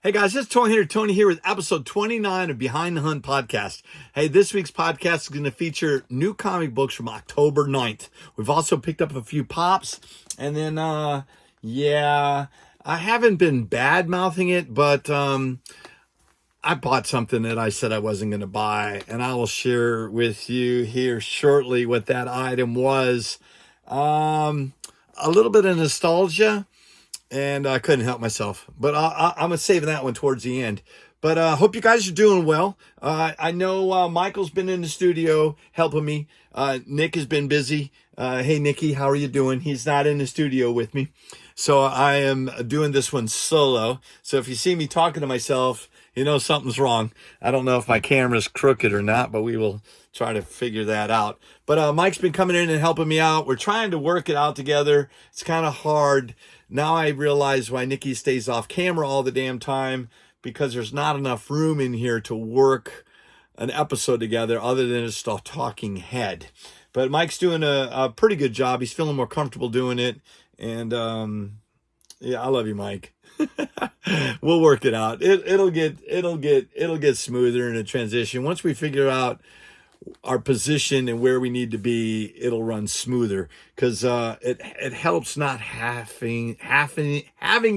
Hey guys, it's Tony here with episode 29 of Behind the Hunt podcast. Hey, this week's podcast is going to feature new comic books from October 9th. We've also picked up a few pops, and then, I haven't been bad-mouthing it, but I bought something that I said I wasn't going to buy, and I will share with you here shortly what that item was. A little bit of nostalgia, and I couldn't help myself. But I'm saving that one towards the end. But hope you guys are doing well. I know Michael's been in the studio helping me. Nick has been busy. Hey, Nicky, how are you doing? He's not in the studio with me. So I am doing this one solo. So if you see me talking to myself, you know something's wrong. I don't know if my camera's crooked or not, but we will try to figure that out. But Mike's been coming in and helping me out. We're trying to work it out together. It's kind of hard. Now I realize why Nikki stays off camera all the damn time, because there's not enough room in here to work an episode together other than just a talking head. But Mike's doing a pretty good job. He's feeling more comfortable doing it. And yeah, I love you, Mike. We'll work it out. It'll get smoother in a transition. Once we figure out our position and where we need to be, it'll run smoother, because it helps not having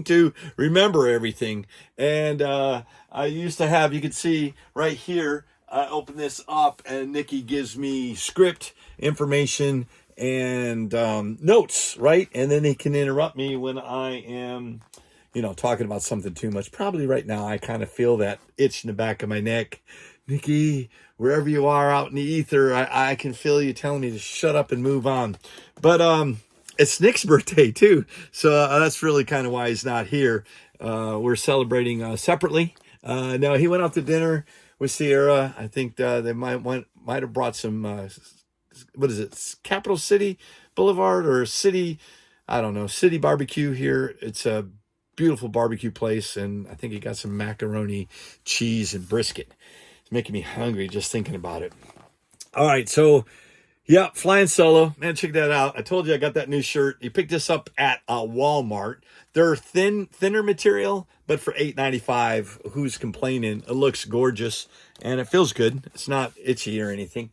to remember everything. And I used to have, you can see right here, I open this up and Nikki gives me script information and notes, right? And then he can interrupt me when I am talking about something too much. Probably right now I kind of feel that itch in the back of my neck. Nikki, wherever you are out in the ether, I can feel you telling me to shut up and move on. But it's Nick's birthday too, so that's really kind of why he's not here. We're celebrating separately. No, he went out to dinner with Sierra. I think they might have brought some what is it, Capital City Boulevard or City, I don't know, City Barbecue here. It's a beautiful barbecue place, and I think he got some macaroni, cheese, and brisket. It's making me hungry just thinking about it. All right, so yeah, flying solo, man, check that out. I told you I got that new shirt. You picked this up at Walmart. They're thinner material, but for $8.95, who's complaining? It looks gorgeous and it feels good. It's not itchy or anything.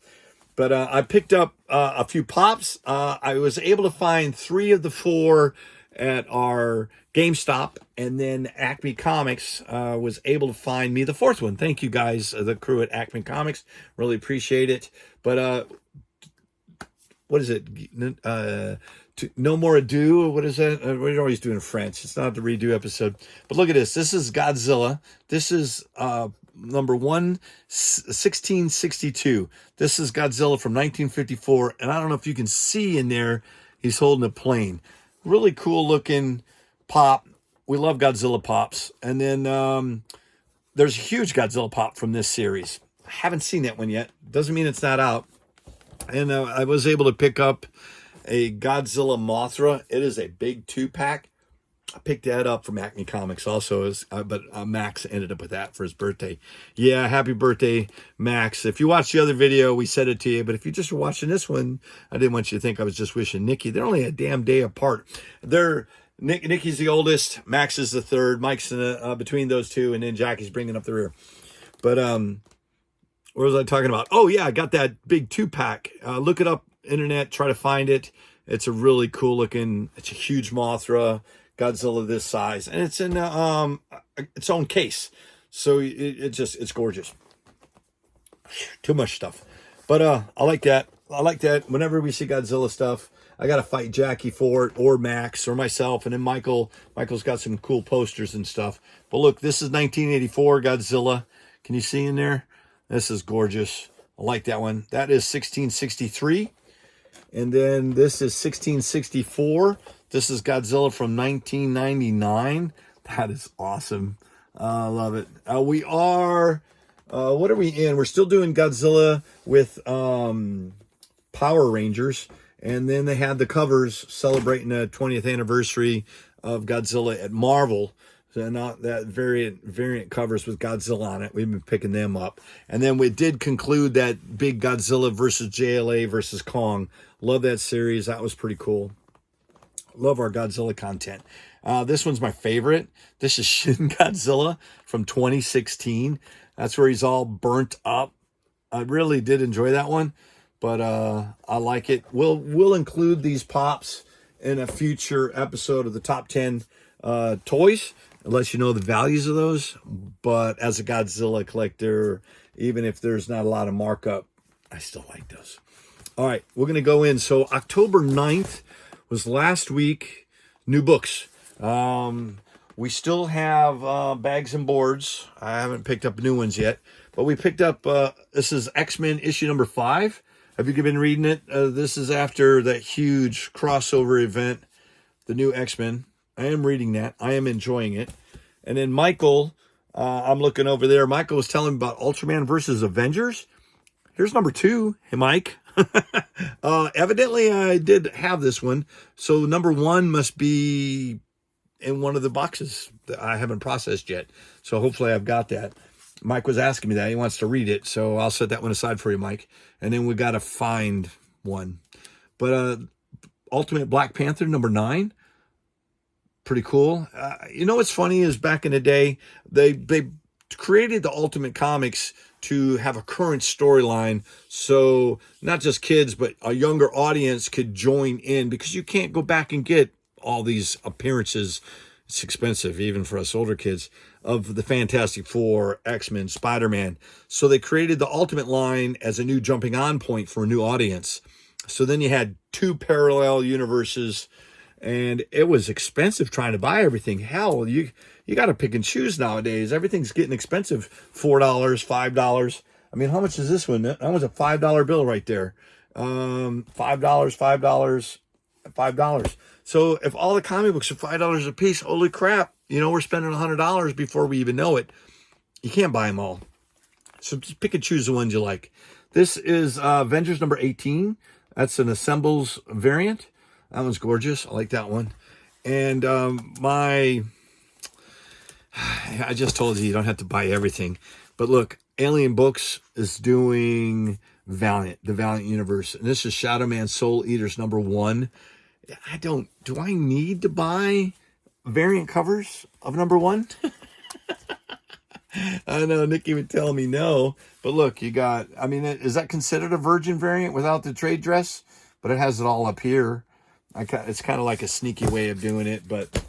But I picked up a few pops. I was able to find 3 of the 4 at our GameStop, and then Acme Comics was able to find me the 4th one. Thank you guys, the crew at Acme Comics. Really appreciate it. But what is it? No More Ado? What is that? We're always doing French. It's not the redo episode. But look at this. This is Godzilla. This is number 1662. This is Godzilla from 1954. And I don't know if you can see in there, he's holding a plane. Really cool looking pop. We love Godzilla pops. And then there's a huge Godzilla pop from this series. I haven't seen that one yet. Doesn't mean it's not out. And I was able to pick up a Godzilla Mothra. It is a big 2-pack. I picked that up from Acme Comics also, but Max ended up with that for his birthday. Yeah, happy birthday, Max. If you watched the other video, we said it to you, but if you just were watching this one, I didn't want you to think I was just wishing Nikki. They're only a damn day apart. Nikki's the oldest, Max is the 3rd, Mike's between those two, and then Jackie's bringing up the rear. But what was I talking about? Oh, yeah, I got that big 2-pack. Look it up, internet, try to find it. It's a really cool looking, it's a huge Mothra, Godzilla this size, and it's in its own case, so it's gorgeous. Too much stuff, but I like that. Whenever we see Godzilla stuff, I gotta fight Jackie for it, or Max, or myself, and then Michael's got some cool posters and stuff. But look, this is 1984 Godzilla. Can you see in there? This is gorgeous. I like that one. That is 1663, and then this is 1664. This is Godzilla from 1999. That is awesome. I love it. We are, what are we in? We're still doing Godzilla with Power Rangers. And then they had the covers celebrating the 20th anniversary of Godzilla at Marvel. So not that variant covers with Godzilla on it. We've been picking them up. And then we did conclude that big Godzilla versus JLA versus Kong. Love that series. That was pretty cool. Love our Godzilla content. This one's my favorite. This is Shin Godzilla from 2016. That's where he's all burnt up. I really did enjoy that one, but I like it. We'll include these pops in a future episode of the top 10 toys. I'll let you know the values of those. But as a Godzilla collector, even if there's not a lot of markup, I still like those. All right, we're going to go in. So October 9th was last week. New books. We still have bags and boards. I haven't picked up new ones yet. But we picked up, this is X-Men issue number 5. Have you been reading it? This is after that huge crossover event, the new X-Men. I am reading that. I am enjoying it. And then Michael, I'm looking over there. Michael was telling me about Ultraman versus Avengers. Here's number 2. Hey, Mike. Evidently, I did have this one. So number 1 must be in one of the boxes that I haven't processed yet. So hopefully I've got that. Mike was asking me that. He wants to read it. So I'll set that one aside for you, Mike. And then we got to find one. But Ultimate Black Panther, number 9. Pretty cool. You know what's funny is back in the day, they created the Ultimate Comics to have a current storyline. So not just kids, but a younger audience could join in because you can't go back and get all these appearances. It's expensive, even for us older kids, of the Fantastic Four, X-Men, Spider-Man. So they created the Ultimate line as a new jumping on point for a new audience. So then you had 2 parallel universes, and it was expensive trying to buy everything. Hell, you got to pick and choose nowadays. Everything's getting expensive. $4, $5. I mean, how much is this one? That was a $5 bill right there. $5, $5, $5. So if all the comic books are $5 a piece, holy crap, we're spending $100 before we even know it. You can't buy them all. So just pick and choose the ones you like. This is Avengers number 18. That's an Assembles variant. That one's gorgeous. I like that one. And I just told you don't have to buy everything. But look, Alien Books is doing Valiant, the Valiant universe. And this is Shadow Man Soul Eaters number 1. Do I need to buy variant covers of number 1? I know Nikki would tell me no, but look, you got, is that considered a virgin variant without the trade dress? But it has it all up here. It's kind of like a sneaky way of doing it, but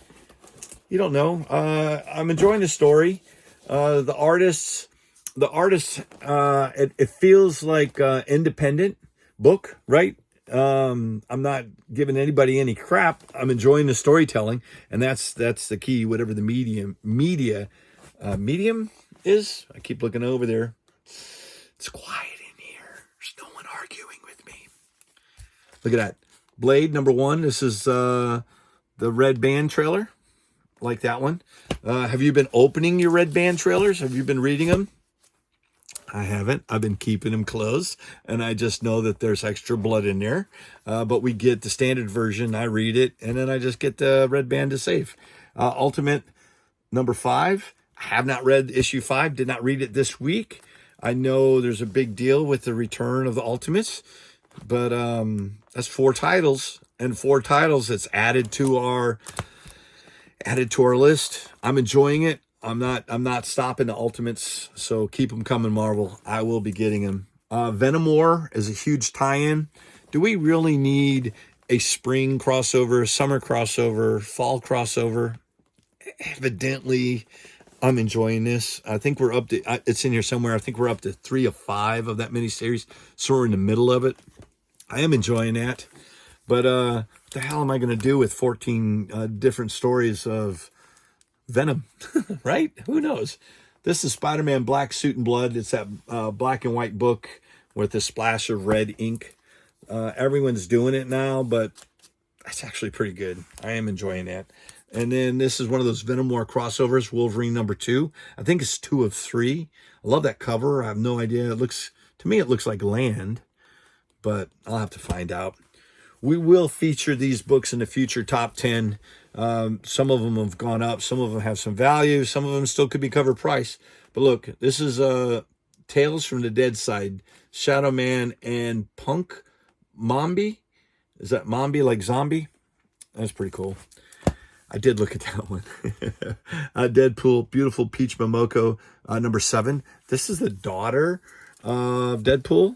you don't know. I'm enjoying the story. The artists, it feels like independent book, right? I'm not giving anybody any crap. I'm enjoying the storytelling, and that's the key. Whatever the medium is. I keep looking over there. It's quiet in here. There's no one arguing with me. Look at that. Blade number 1. This is the Red Band trailer. Like that one. Have you been opening your Red Band trailers? Have you been reading them? I haven't. I've been keeping them closed, and I just know that there's extra blood in there. But we get the standard version. I read it, and then I just get the Red Band to save. Ultimate number 5. I have not read issue 5. Did not read it this week. I know there's a big deal with the return of the Ultimates, but that's 4 titles, and 4 titles that's added to our list. I'm enjoying it. I'm not stopping the Ultimates, so keep them coming, Marvel. I will be getting them. Venom War is a huge tie-in. Do we really need a spring crossover, summer crossover, fall crossover? Evidently, I'm enjoying this. I think we're up to, it's in here somewhere, I think we're up to 3 of 5 of that miniseries, so we're in the middle of it. I am enjoying that. But what the hell am I going to do with 14 different stories of Venom, right? Who knows? This is Spider-Man Black Suit and Blood. It's that black and white book with a splash of red ink. Everyone's doing it now, but that's actually pretty good. I am enjoying that. And then this is one of those Venom War crossovers, Wolverine number 2. I think it's 2 of 3. I love that cover. I have no idea. To me, it looks like land, but I'll have to find out. We will feature these books in the future top 10. Some of them have gone up. Some of them have some value. Some of them still could be cover price. But look, this is Tales from the Dead Side. Shadow Man and Punk Mombi. Is that Mombi like zombie? That's pretty cool. I did look at that one. Deadpool, beautiful Peach Momoko, number 7. This is the daughter of Deadpool.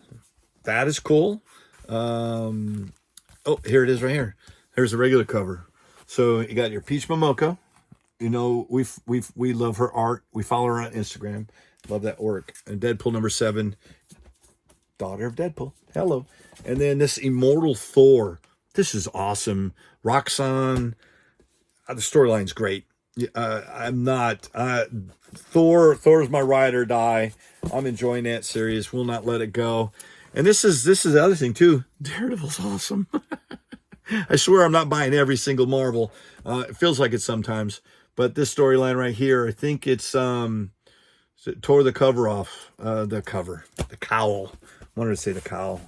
That is cool. Oh, here it is right here. Here's the regular cover. So you got your Peach Momoko. You know, we love her art. We follow her on Instagram. Love that work. And Deadpool number 7, daughter of Deadpool. Hello. And then this Immortal Thor. This is awesome. Roxanne. The storyline's great. I'm not Thor's my ride or die. I'm enjoying that series. Will not let it go. And this is the other thing too. Daredevil's awesome. I swear I'm not buying every single Marvel. It feels like it sometimes. But this storyline right here, I think it's it tore the cover off. The cowl. I wanted to say the cowl.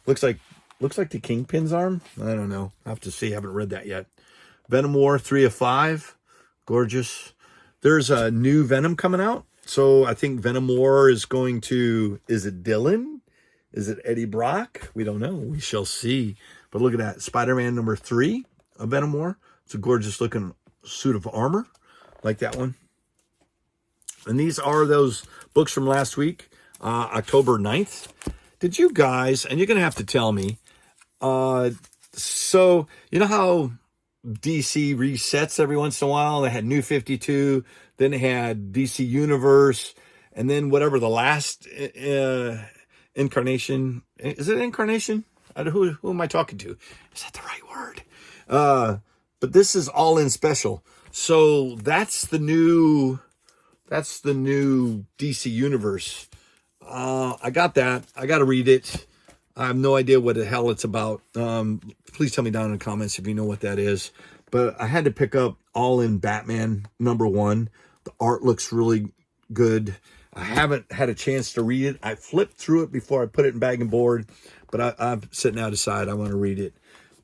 Looks like the Kingpin's arm. I don't know. I have to see. I haven't read that yet. Venom War 3 of 5. Gorgeous. There's a new Venom coming out. So I think Venom War is going to, is it Dylan? Is it Eddie Brock? We don't know. We shall see. But look at that. Spider-Man number 3 of Venom War. It's a gorgeous looking suit of armor. Like that one. And these are those books from last week, October 9th. Did you guys, and you're going to have to tell me, so you know how DC resets every once in a while? They had New 52, then they had DC Universe, and then whatever the last incarnation, is it incarnation? Who am I talking to? Is that the right word? But this is all in special. So that's the new DC Universe. I got that. I got to read it. I have no idea what the hell it's about. Please tell me down in the comments if you know what that is. But I had to pick up All In Batman number 1. The art looks really good. I haven't had a chance to read it. I flipped through it before I put it in bag and board. But I'm sitting out aside. I want to read it.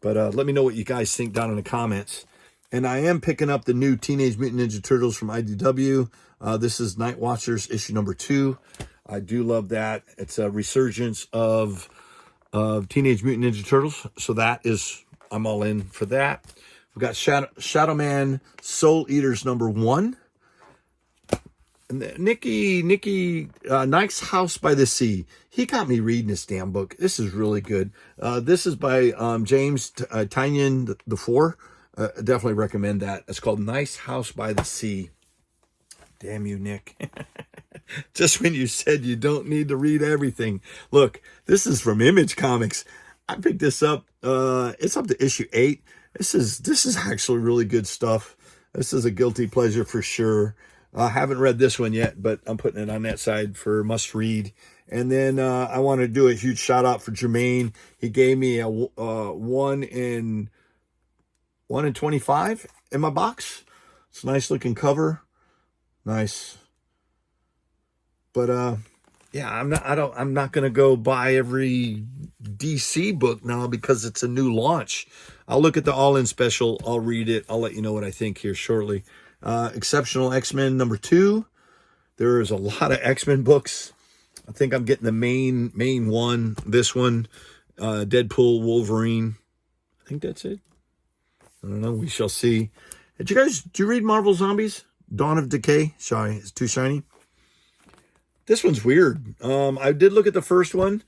But let me know what you guys think down in the comments. And I am picking up the new Teenage Mutant Ninja Turtles from IDW. This is Night Watchers issue number 2. I do love that. It's a resurgence of Teenage Mutant Ninja Turtles. So that is, I'm all in for that. We've got Shadow Man Soul Eaters number 1. And Nicky Nike's House by the Sea. He got me reading this damn book. This is really good. This is by James Tynion IV. Definitely recommend that. It's called Nice House by the Sea. Damn you, Nick. Just when you said you don't need to read everything. Look, this is from Image Comics. I picked this up. It's up to issue 8. This is actually really good stuff. This is a guilty pleasure for sure. I haven't read this one yet, but I'm putting it on that side for must read. And then I want to do a huge shout out for Jermaine. He gave me a 1 in 25 in my box. It's a nice looking cover. Nice. But yeah, I'm not going to go buy every DC book now because it's a new launch. I'll look at the all-in special. I'll read it. I'll let you know what I think here shortly. Exceptional X-Men number 2. There is a lot of X-Men books. I think I'm getting the main one. This one, Deadpool, Wolverine. I think that's it. I don't know. We shall see. Did you read Marvel Zombies? Dawn of Decay? Sorry, it's too shiny. This one's weird. I did look at the first one.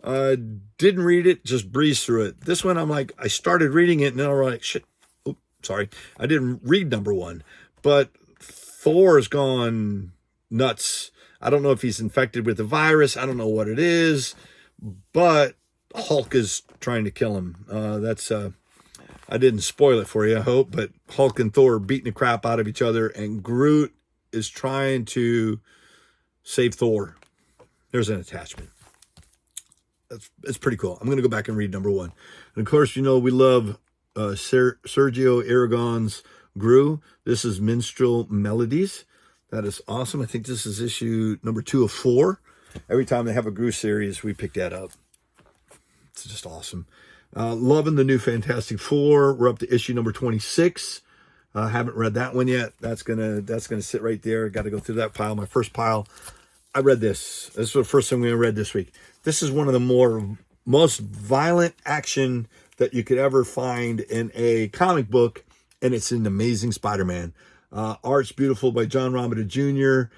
Didn't read it, just breezed through it. This one, I'm like, I started reading it, and then I'm like, shit. Oh, sorry. I didn't read number 1. But Thor has gone nuts. I don't know if he's infected with the virus. I don't know what it is. But Hulk is trying to kill him. I didn't spoil it for you, I hope. But Hulk and Thor are beating the crap out of each other. And Groot is trying to save Thor. There's an attachment. It's pretty cool. I'm going to go back and read number 1. And of course, you know, we love Sergio Aragon's Gru. This is Minstrel Melodies. That is awesome. I think this is issue number 2 of 4. Every time they have a Gru series, we pick that up. It's just awesome. Loving the new Fantastic Four. We're up to issue number 26. Haven't read that one yet. That's gonna sit right there. Got to go through that pile. My first pile. I read this. This was the first thing we read this week. This is one of the most violent action that you could ever find in a comic book and it's an amazing Spider-Man. Art's beautiful by John Romita Jr.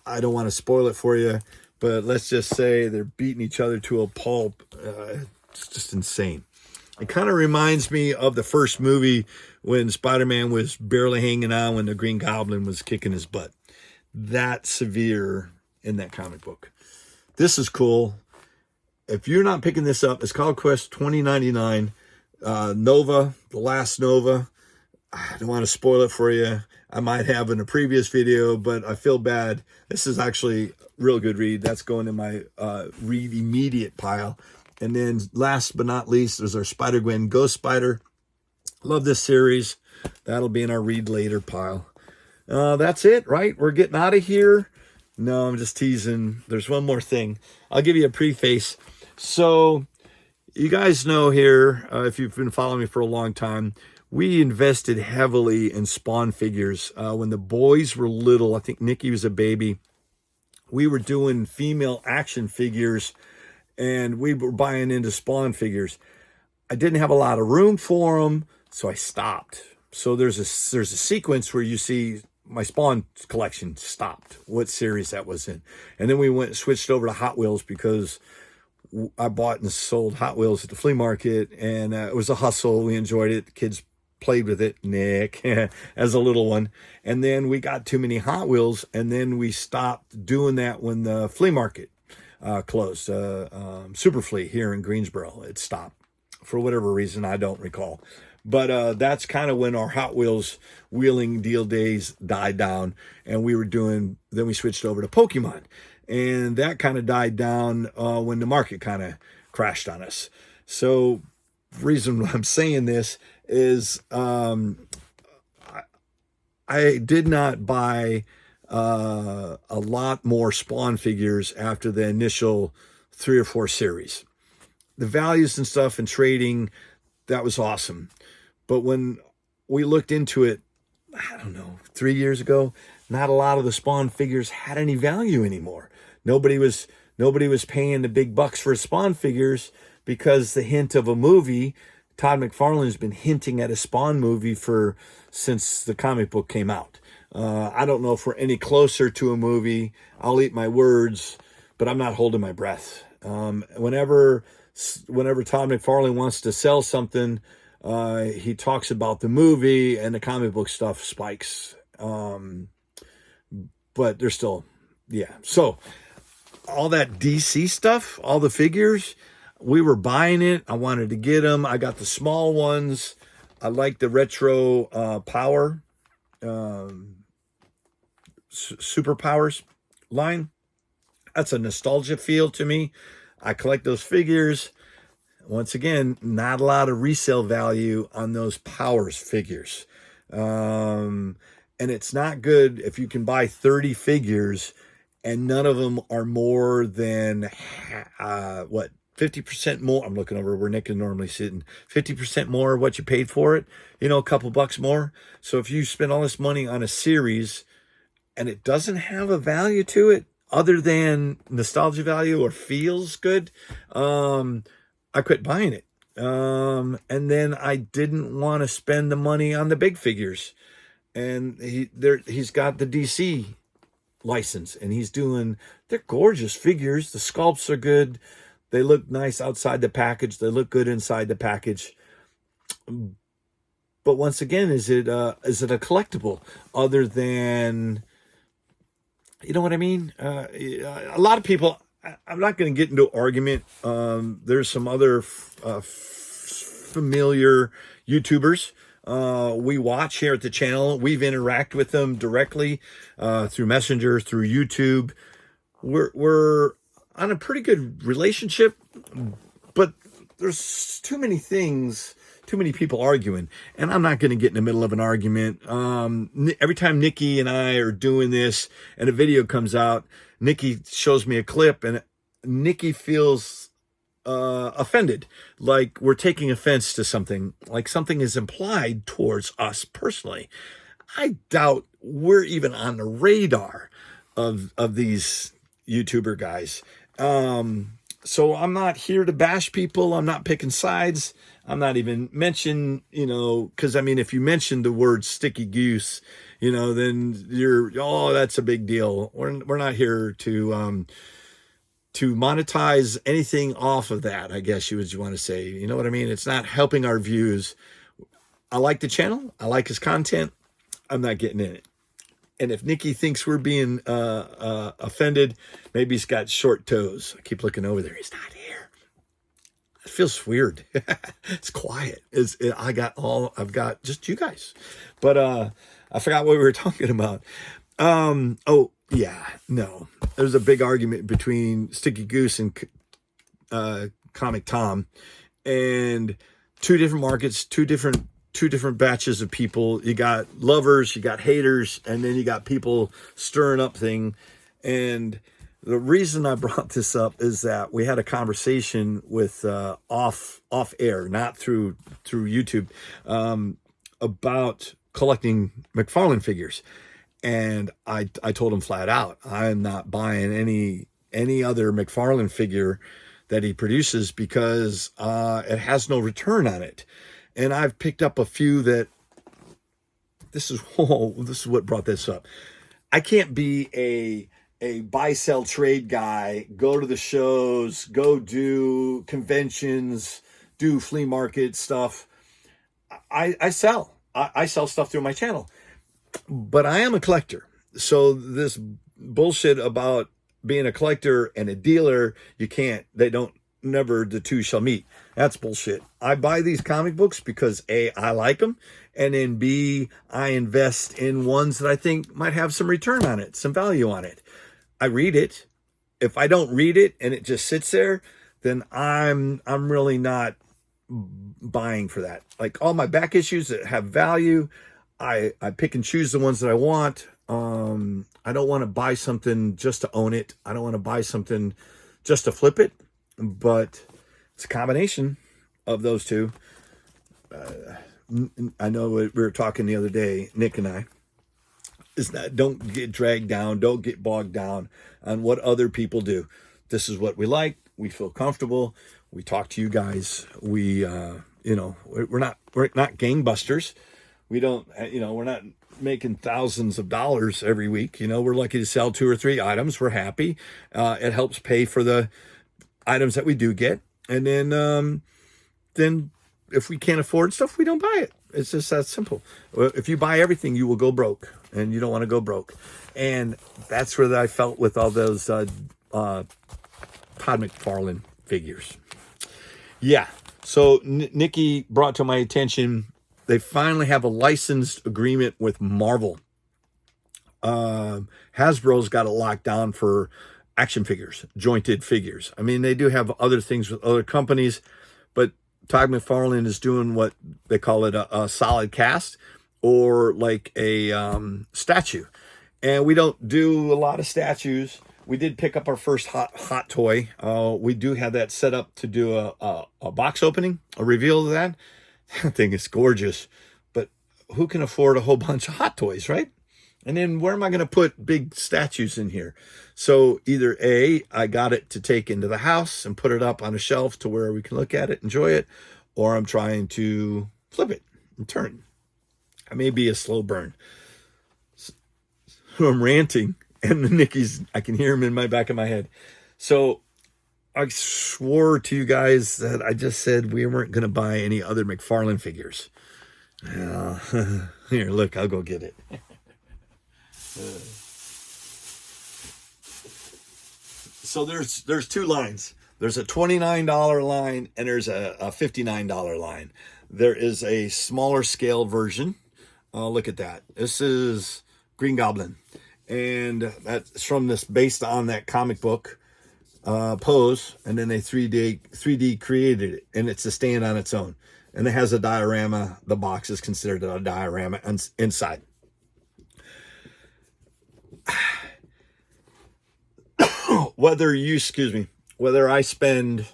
I don't want to spoil it for you, but let's just say they're beating each other to a pulp. It's just insane. It kind of reminds me of the first movie when Spider-Man was barely hanging on when the Green Goblin was kicking his butt. That severe in that comic book. This is cool. If you're not picking this up, it's called Quest 2099. Nova, the last Nova. I don't want to spoil it for you. I might have in a previous video, but I feel bad. This is actually a real good read. That's going in my read immediate pile. And then last but not least, there's our Spider-Gwen Ghost Spider. Love this series. That'll be in our read later pile. That's it, right? We're getting out of here. No, I'm just teasing. There's one more thing. I'll give you a preface. So you guys know here, if you've been following me for a long time, we invested heavily in Spawn figures. When the boys were little, I think Nikki was a baby, we were doing female action figures, and we were buying into Spawn figures. I didn't have a lot of room for them, so I stopped. So there's a sequence where you see my Spawn collection stopped, what series that was in. And then we switched over to Hot Wheels because I bought and sold Hot Wheels at the flea market, and it was a hustle. We enjoyed it. The kids played with it, Nick, as a little one. And then we got too many Hot Wheels, and then we stopped doing that when the flea market closed. Super Flea here in Greensboro, it stopped for whatever reason, I don't recall. But that's kind of when our Hot Wheels wheeling deal days died down, and then we switched over to Pokemon. And that kind of died down when the market kind of crashed on us. So the reason I'm saying this is I did not buy a lot more Spawn figures after the initial 3 or 4 series. The values and stuff and trading, that was awesome. But when we looked into it, I don't know, 3 years ago, not a lot of the Spawn figures had any value anymore. Nobody was paying the big bucks for Spawn figures because the hint of a movie, Todd McFarlane's been hinting at a Spawn movie since the comic book came out. I don't know if we're any closer to a movie. I'll eat my words, but I'm not holding my breath. Whenever Todd McFarlane wants to sell something, he talks about the movie and the comic book stuff spikes. But they're still, yeah. So all that DC stuff, all the figures, we were buying it. I wanted to get them. I got the small ones. I like the retro power, superpowers line. That's a nostalgia feel to me. I collect those figures. Once again, not a lot of resale value on those powers figures. And it's not good if you can buy 30 figures and none of them are more than, 50% more. I'm looking over where Nick is normally sitting. 50% more what you paid for it, a couple bucks more. So if you spend all this money on a series and it doesn't have a value to it other than nostalgia value or feels good, I quit buying it. And then I didn't want to spend the money on the big figures. And he's got the DC license, and they're gorgeous figures. The sculpts are good. They look nice outside the package. They look good inside the package. But once again, is it a collectible other than, you know what I mean? A lot of people, I'm not going to get into argument. There's some other familiar YouTubers we watch here at the channel. We've interacted with them directly through Messenger, through YouTube. We're on a pretty good relationship, but there's too many people arguing, and I'm not going to get in the middle of an argument. Every time Nikki and I are doing this and a video comes out, Nikki shows me a clip, and Nikki feels offended, like we're taking offense to something, like something is implied towards us personally. I doubt we're even on the radar of these YouTuber guys. So I'm not here to bash people. I'm not picking sides. I'm not even mention, because I mean, if you mention the word sticky goose, then oh, that's a big deal. We're not here to monetize anything off of that, I guess you would want to say. You know what I mean? It's not helping our views. I like the channel. I like his content. I'm not getting in it. And if Nikki thinks we're being offended, maybe he's got short toes. I keep looking over there. He's not here. It feels weird. It's quiet. I've got just you guys. But I forgot what we were talking about. Oh yeah, no. There's a big argument between Sticky Goose and Comic Tom, and two different markets, two different batches of people. You got lovers, you got haters, and then you got people stirring up thing. And the reason I brought this up is that we had a conversation with off air, not through YouTube, about collecting McFarlane figures. And I told him flat out, I'm not buying any other McFarlane figure that he produces because it has no return on it. And I've picked up a few that this is what brought this up. I can't be a buy, sell, trade guy, go to the shows, go do conventions, do flea market stuff. I sell. I sell stuff through my channel. But I am a collector. So this bullshit about being a collector and a dealer, never the two shall meet. That's bullshit. I buy these comic books because A, I like them, and then B, I invest in ones that I think might have some return on it, some value on it. I read it. If I don't read it and it just sits there, then I'm really not buying for that. Like all my back issues that have value, I pick and choose the ones that I want. I don't want to buy something just to own it. I don't want to buy something just to flip it. But it's a combination of those two. I know we were talking the other day, Nick and I, is that don't get dragged down, don't get bogged down on what other people do. This is what we like. We feel comfortable. We talk to you guys. We're not gangbusters. We don't, we're not making thousands of dollars every week. We're lucky to sell 2 or 3 items. We're happy. It helps pay for the items that we do get. And then if we can't afford stuff, we don't buy it. It's just that simple. If you buy everything, you will go broke, and you don't want to go broke. And that's where I felt with all those Todd McFarlane figures. Yeah. So Nikki brought to my attention, they finally have a licensed agreement with Marvel. Hasbro's got it locked down for action figures, jointed figures. I mean, they do have other things with other companies, but Todd McFarlane is doing what they call it a solid cast, or like a statue. And we don't do a lot of statues. We did pick up our first hot toy. We do have that set up to do a box opening, a reveal of that. That thing is gorgeous, but who can afford a whole bunch of hot toys, right? And then where am I going to put big statues in here? So either A, I got it to take into the house and put it up on a shelf to where we can look at it, enjoy it, or I'm trying to flip it and turn. It may be a slow burn. So I'm ranting, and I can hear him in my back of my head. So I swore to you guys that I just said we weren't going to buy any other McFarlane figures. Here, look, I'll go get it. So there's 2 lines. There's a $29 line and there's a $59 line. There is a smaller scale version. Look at that. This is Green Goblin, and that's based on that comic book pose, and then they 3D created it, and it's a stand on its own, and it has a diorama. The box is considered a diorama inside. Whether I spend,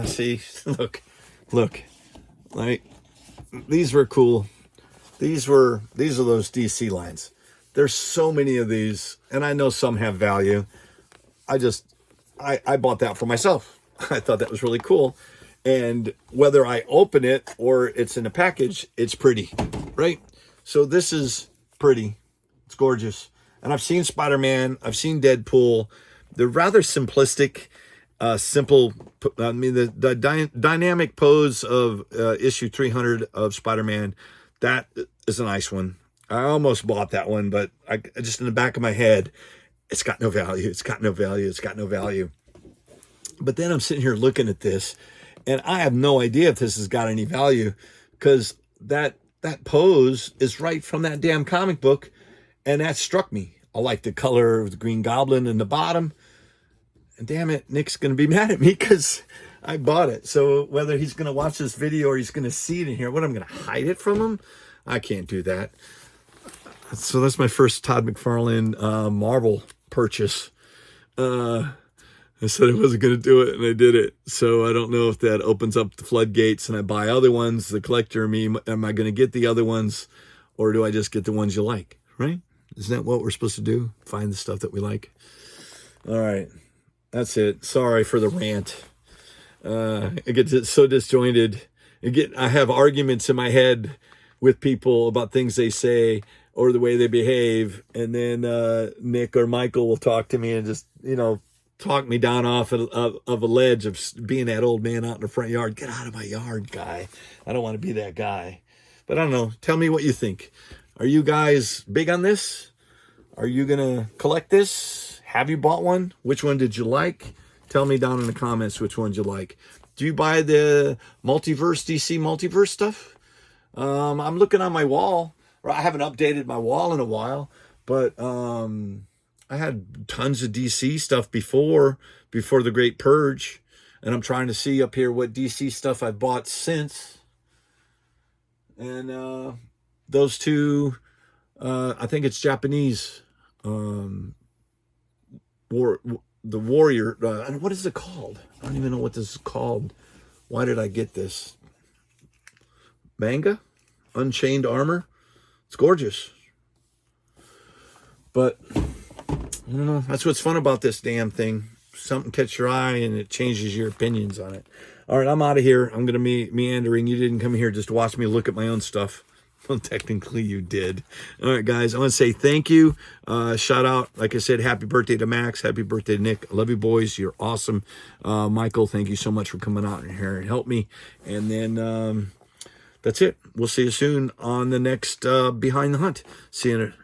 see, look, like these were cool. These are those DC lines. There's so many of these, and I know some have value. I bought that for myself. I thought that was really cool. And whether I open it or it's in a package, it's pretty, right? So this is pretty. It's gorgeous. And I've seen Spider-Man. I've seen Deadpool. They're rather simplistic, simple. I mean, the dynamic pose of issue 300 of Spider-Man, that is a nice one. I almost bought that one, but I just in the back of my head, it's got no value. It's got no value. It's got no value. But then I'm sitting here looking at this, and I have no idea if this has got any value, because that pose is right from that damn comic book, and that struck me. I like the color of the Green Goblin in the bottom, and damn it, Nick's going to be mad at me because I bought it. So whether he's going to watch this video or he's going to see it in here, what, I'm going to hide it from him? I can't do that. So that's my first Todd McFarlane Marvel purchase. I said I wasn't going to do it, and I did it. So I don't know if that opens up the floodgates and I buy other ones. The collector me, am I going to get the other ones, or do I just get the ones you like, right? Isn't that what we're supposed to do? Find the stuff that we like. All right. That's it. Sorry for the rant. I get so disjointed. I have arguments in my head with people about things they say or the way they behave. And then Nick or Michael will talk to me and just, talk me down off of a ledge of being that old man out in the front yard. Get out of my yard, guy. I don't want to be that guy. But I don't know. Tell me what you think. Are you guys big on this? Are you going to collect this? Have you bought one? Which one did you like? Tell me down in the comments which ones you like. Do you buy the multiverse, DC multiverse stuff? I'm looking on my wall. I haven't updated my wall in a while, but I had tons of DC stuff before the Great Purge, and I'm trying to see up here what DC stuff I've bought since. And those two, I think it's Japanese. The Warrior. What is it called? I don't even know what this is called. Why did I get this? Manga? Unchained Armor. It's gorgeous. But I don't know. That's what's fun about this damn thing. Something catches your eye and it changes your opinions on it. All right, I'm out of here. I'm going to be meandering. You didn't come here just to watch me look at my own stuff. Well, technically you did. All right, guys, I want to say thank you. Shout out, like I said, happy birthday to Max. Happy birthday to Nick. I love you, boys. You're awesome. Michael, thank you so much for coming out here and help me. And then that's it. We'll see you soon on the next Behind the Hunt. See you in a